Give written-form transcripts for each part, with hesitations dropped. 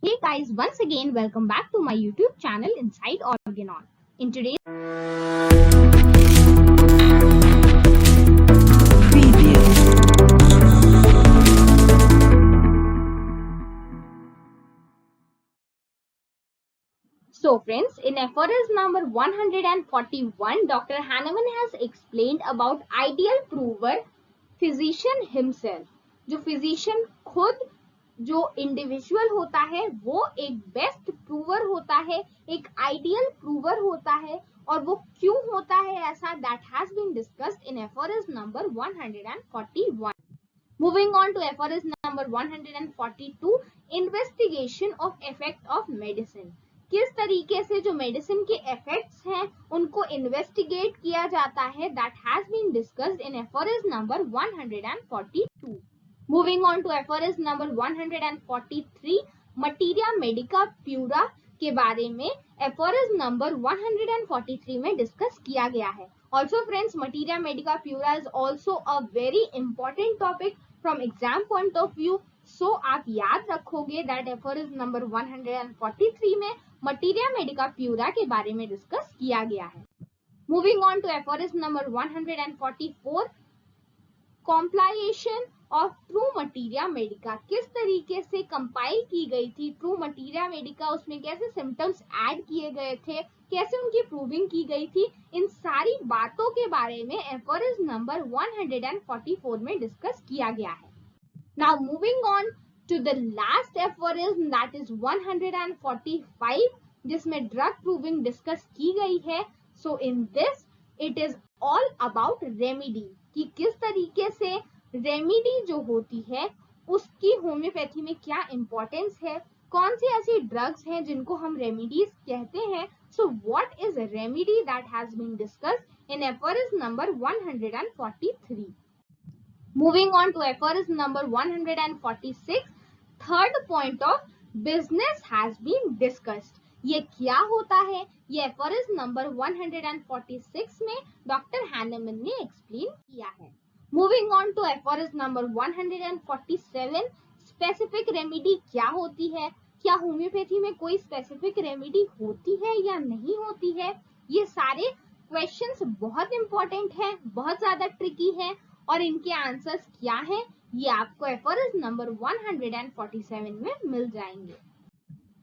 Hey guys, once again welcome back to my YouTube channel Inside Organon. In today's preview. So friends, in aphorism number 141, Dr. Hahnemann has explained about ideal prover physician himself. जो physician खुद जो individual होता है वो एक best prover होता है, एक आइडियल प्रूवर होता है, और वो क्यों होता है ऐसा, that has been discussed in aphorism number 141. Moving on to aphorism number 142, investigation of effect of medicine. किस तरीके से जो मेडिसिन के इफेक्ट्स हैं उनको इन्वेस्टिगेट किया जाता है, that has been discussed in aphorism number 142. Moving on to aphorism number 143, Materia Medica PURA के बारे में aphorism number 143 में डिस्कस किया गया है. Also friends, Materia Medica PURA is also a very important topic from exam point of view. So आप याद रखोगे that aphorism number 143 में Materia Medica PURA के बारे में डिस्कस किया गया है. Moving on to aphorism number 144, compilation of true materia Medica. किस तरीके से कंपाइल की गई थी ट्रू मटीरिया मेडिका, उसमें कैसे सिम्टम्स ऐड किए गए थे, कैसे उनकी प्रूविंग की गई थी, इन सारी बातों के बारे में एफोरिज्म नंबर 144 में डिस्कस किया गया है. Now moving on to the last aphorism, that is 145, जिसमें ड्रग प्रूविंग डिस्कस की गई है. So in this it is all about remedy, कि किस तरीके से रेमेडी जो होती है उसकी होम्योपैथी में क्या इंपॉर्टेंस है, कौन सी ऐसी ड्रग्स हैं जिनको हम रेमेडीज कहते हैं. So what is remedy, that has been discussed in aphorism number 143. Moving on to aphorism number 146, third point of business has been discussed. ये क्या होता है, ये एफोरिज्म नंबर 146 में डॉक्टर हैनेमन ने एक्सप्लेन किया है. Moving on to aphorism number 147, specific remedy क्या होती है, क्या होम्योपैथी में कोई स्पेसिफिक रेमेडी होती है या नहीं होती है. ये सारे क्वेश्चंस बहुत इंपॉर्टेंट हैं, बहुत ज्यादा ट्रिकी हैं, और इनके आंसर्स क्या हैं ये आपको एफोरिज्म नंबर 147 में मिल जाएंगे.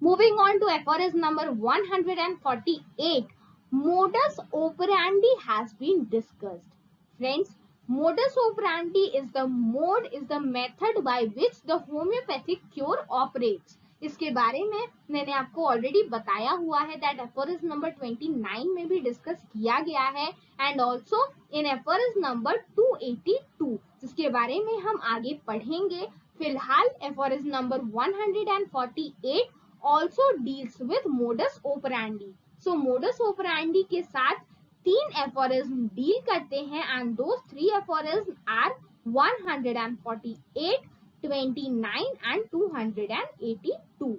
Moving on to aphorism number 148, modus operandi has been discussed. Friends, modus operandi is the method by which the homeopathic cure operates. इसके बारे में मैंने आपको ऑलरेडी बताया हुआ है, दैट एफोरिज्म नंबर 29 में भी डिस्कस किया गया है, and also in aphorism number 282, जिसके बारे में हम आगे पढ़ेंगे. फिलहाल aphorism number 148 also deals with modus operandi. So modus operandi के साथ 3 एफोरिज्म डील करते हैं, and those 3 aphorism are 148, 29 and 282.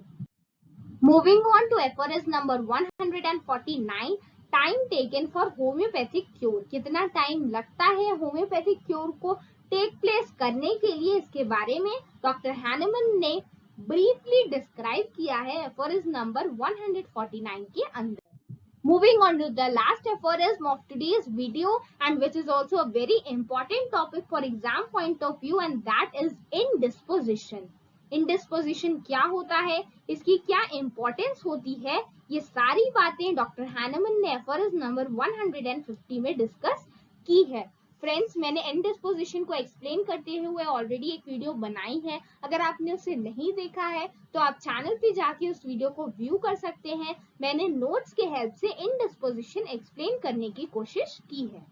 Moving on to aphorism number 149, time taken for homoeopathic cure. कितना टाइम लगता है होम्योपैथिक क्योर को टेक प्लेस करने के लिए, इसके बारे में डॉक्टर हैनेमन ने ब्रीफली डिस्क्राइब किया है एफोरिज्म नंबर 149 के अंदर. Moving on to the last aphorism of today's video, and which is also a very important topic for exam point of view, and that is indisposition. Indisposition क्या होता है, इसकी क्या importance होती है, ये सारी बातें डॉक्टर हैनेमन ने aphorism नंबर 150 में डिस्कस की है. फ्रेंड्स, मैंने इंडिस्पोजिशन को एक्सप्लेन करते हुए ऑलरेडी एक वीडियो बनाई है. अगर आपने उसे नहीं देखा है तो आप चैनल पे जाके उस वीडियो को व्यू कर सकते हैं. मैंने नोट्स के हेल्प से इंडिस्पोजिशन एक्सप्लेन करने की कोशिश की है.